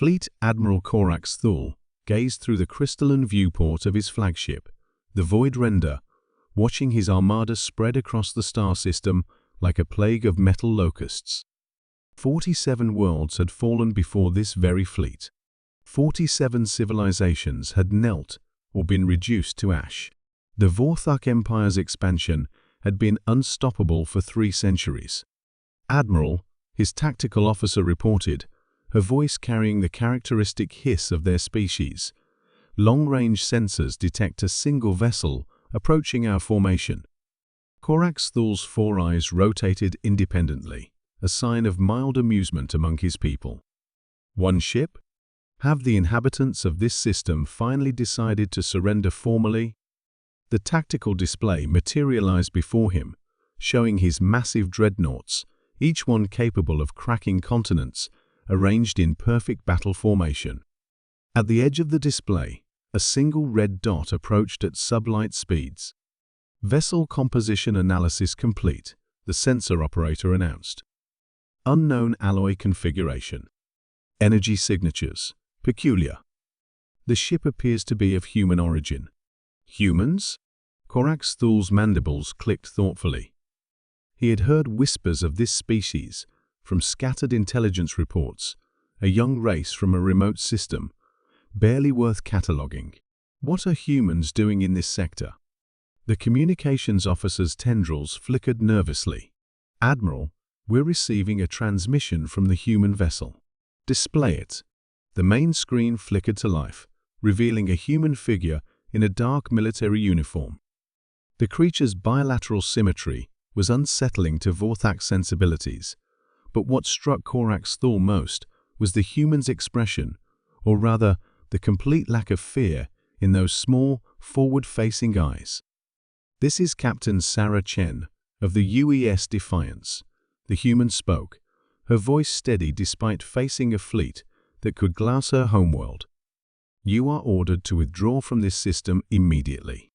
Fleet Admiral Corax Thule gazed through the crystalline viewport of his flagship, the Void Render, watching his armada spread across the star system like a plague of metal locusts. 47 worlds had fallen before this very fleet. 47 civilizations had knelt or been reduced to ash. The Vorthak Empire's expansion had been unstoppable for 3 centuries. Admiral, his tactical officer reported, her voice carrying the characteristic hiss of their species. Long-range sensors detect a single vessel approaching our formation. Corax Thule's 4 eyes rotated independently, a sign of mild amusement among his people. One ship? Have the inhabitants of this system finally decided to surrender formally? The tactical display materialized before him, showing his massive dreadnoughts, each one capable of cracking continents, arranged in perfect battle formation. At the edge of the display, a single red dot approached at sublight speeds. Vessel composition analysis complete, the sensor operator announced. Unknown alloy configuration. Energy signatures. Peculiar. The ship appears to be of human origin. Humans? Corax Thule's mandibles clicked thoughtfully. He had heard whispers of this species from scattered intelligence reports, a young race from a remote system, barely worth cataloging. What are humans doing in this sector? The communications officer's tendrils flickered nervously. Admiral, we're receiving a transmission from the human vessel. Display it. The main screen flickered to life, revealing a human figure in a dark military uniform. The creature's bilateral symmetry was unsettling to Vorthak sensibilities, but what struck Corax Thule most was the human's expression, or rather, the complete lack of fear in those small, forward-facing eyes. "This is Captain Sarah Chen of the UES Defiance," the human spoke, her voice steady despite facing a fleet that could glass her homeworld. "You are ordered to withdraw from this system immediately."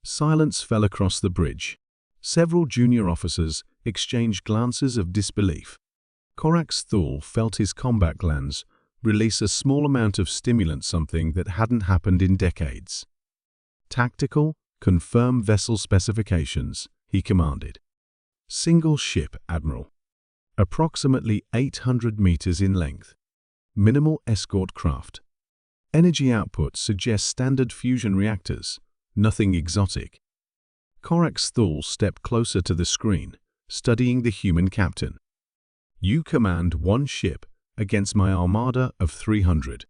Silence fell across the bridge. Several junior officers exchanged glances of disbelief. Corax Thule felt his combat glands release a small amount of stimulant, something that hadn't happened in decades. "Tactical, confirm vessel specifications," he commanded. "Single ship, Admiral. Approximately 800 meters in length. Minimal escort craft. Energy output suggests standard fusion reactors, nothing exotic." Corax Thule stepped closer to the screen, studying the human captain. "You command 1 ship against my armada of 300.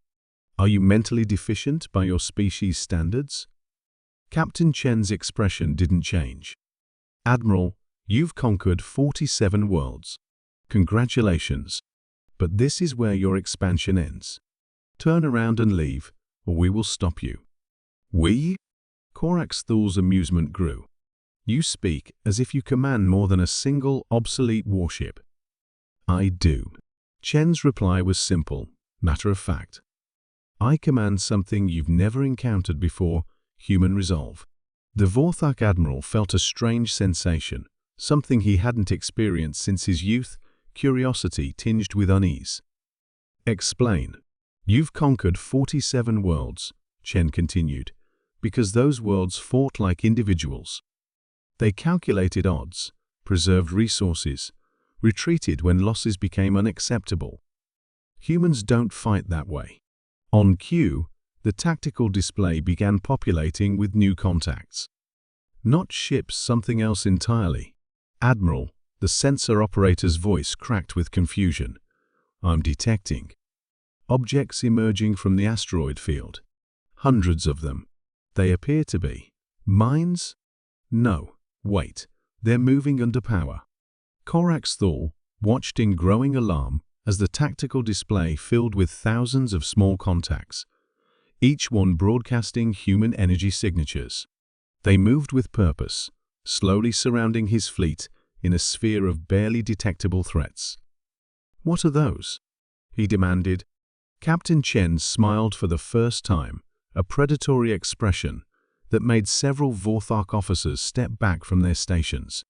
Are you mentally deficient by your species standards?" Captain Chen's expression didn't change. "Admiral, you've conquered 47 worlds. Congratulations. But this is where your expansion ends. Turn around and leave, or we will stop you." "We?" Corax Thule's amusement grew. "You speak as if you command more than a single obsolete warship." "I do." Chen's reply was simple, matter of fact. "I command something you've never encountered before, human resolve." The Vorthak Admiral felt a strange sensation, something he hadn't experienced since his youth, curiosity tinged with unease. "Explain." "You've conquered 47 worlds," Chen continued, "because those worlds fought like individuals. They calculated odds, preserved resources, retreated when losses became unacceptable. Humans don't fight that way." On cue, the tactical display began populating with new contacts. "Not ships, something else entirely." "Admiral," the sensor operator's voice cracked with confusion. "I'm detecting objects emerging from the asteroid field. Hundreds of them. They appear to be mines? No, wait, they're moving under power." Corax Thule watched in growing alarm as the tactical display filled with thousands of small contacts, each one broadcasting human energy signatures. They moved with purpose, slowly surrounding his fleet in a sphere of barely detectable threats. "What are those?" he demanded. Captain Chen smiled for the first time, a predatory expression that made several Vorthak officers step back from their stations.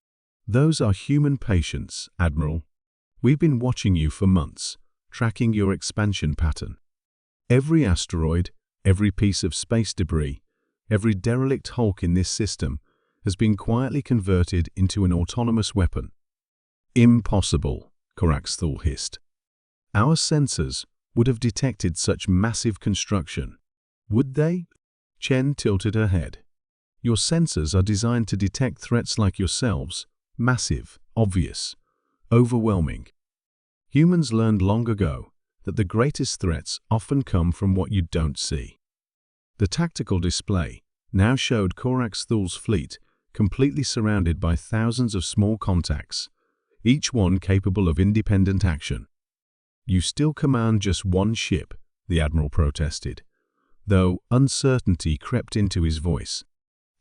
"Those are human patients, Admiral. We've been watching you for months, tracking your expansion pattern. Every asteroid, every piece of space debris, every derelict hulk in this system has been quietly converted into an autonomous weapon. Impossible, Koraxthal hissed. Our sensors would have detected such massive construction. Would they? Chen tilted her head. Your sensors are designed to detect threats like yourselves, massive, obvious, overwhelming. Humans learned long ago that the greatest threats often come from what you don't see. The tactical display now showed Koraxthal's fleet completely surrounded by thousands of small contacts, each one capable of independent action. You still command just one ship, the Admiral protested, though uncertainty crept into his voice.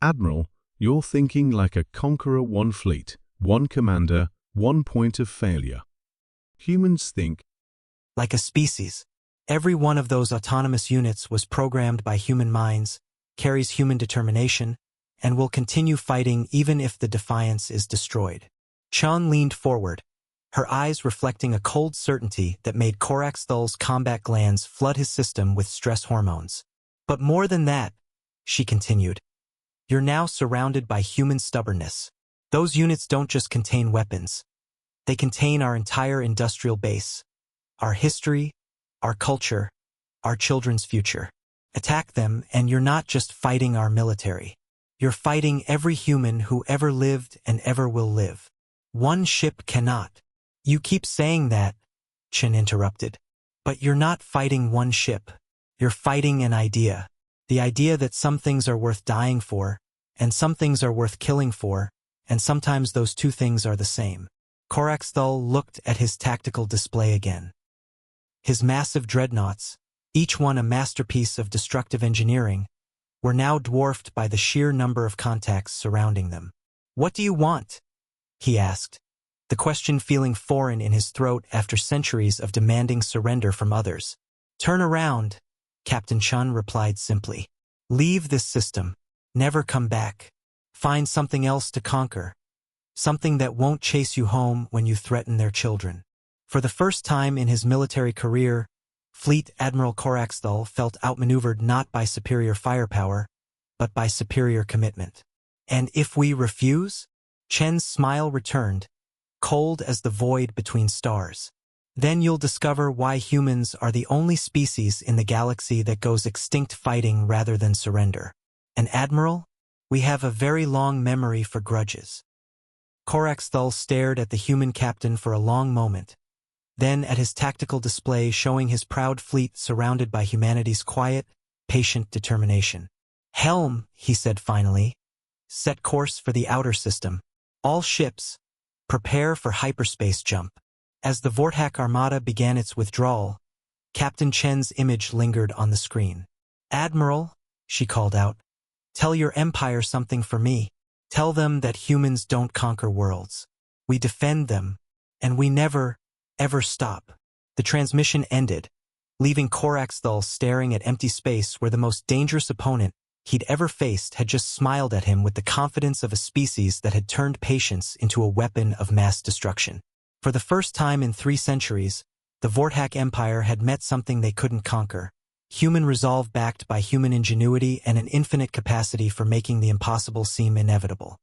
Admiral, you're thinking like a conqueror, one fleet, one commander, one point of failure. Humans think like a species. Every one of those autonomous units was programmed by human minds, carries human determination, and will continue fighting even if the Defiance is destroyed. Chen leaned forward, her eyes reflecting a cold certainty that made Koraxthal's combat glands flood his system with stress hormones. But more than that, she continued, you're now surrounded by human stubbornness. Those units don't just contain weapons. They contain our entire industrial base, our history, our culture, our children's future. Attack them, and you're not just fighting our military. You're fighting every human who ever lived and ever will live. One ship cannot. You keep saying that, Chen interrupted. But you're not fighting one ship. You're fighting an idea. The idea that some things are worth dying for, and some things are worth killing for, and sometimes those two things are the same. Koraxthal looked at his tactical display again. His massive dreadnoughts, each one a masterpiece of destructive engineering, were now dwarfed by the sheer number of contacts surrounding them. What do you want? He asked, the question feeling foreign in his throat after centuries of demanding surrender from others. Turn around, Captain Chen replied simply. Leave this system. Never come back. Find something else to conquer. Something that won't chase you home when you threaten their children. For the first time in his military career, Fleet Admiral Koraxthal felt outmaneuvered not by superior firepower, but by superior commitment. And if we refuse? Chen's smile returned, cold as the void between stars. Then you'll discover why humans are the only species in the galaxy that goes extinct fighting rather than surrender. And Admiral, we have a very long memory for grudges. Koraxthal stared at the human captain for a long moment, then at his tactical display showing his proud fleet surrounded by humanity's quiet, patient determination. Helm, he said finally. Set course for the outer system. All ships, prepare for hyperspace jump. As the Vortak Armada began its withdrawal, Captain Chen's image lingered on the screen. Admiral, she called out, tell your empire something for me. Tell them that humans don't conquer worlds. We defend them, and we never, ever stop. The transmission ended, leaving Koraxthal staring at empty space where the most dangerous opponent he'd ever faced had just smiled at him with the confidence of a species that had turned patience into a weapon of mass destruction. For the first time in 3 centuries, the Vortak Empire had met something they couldn't conquer. Human resolve backed by human ingenuity and an infinite capacity for making the impossible seem inevitable.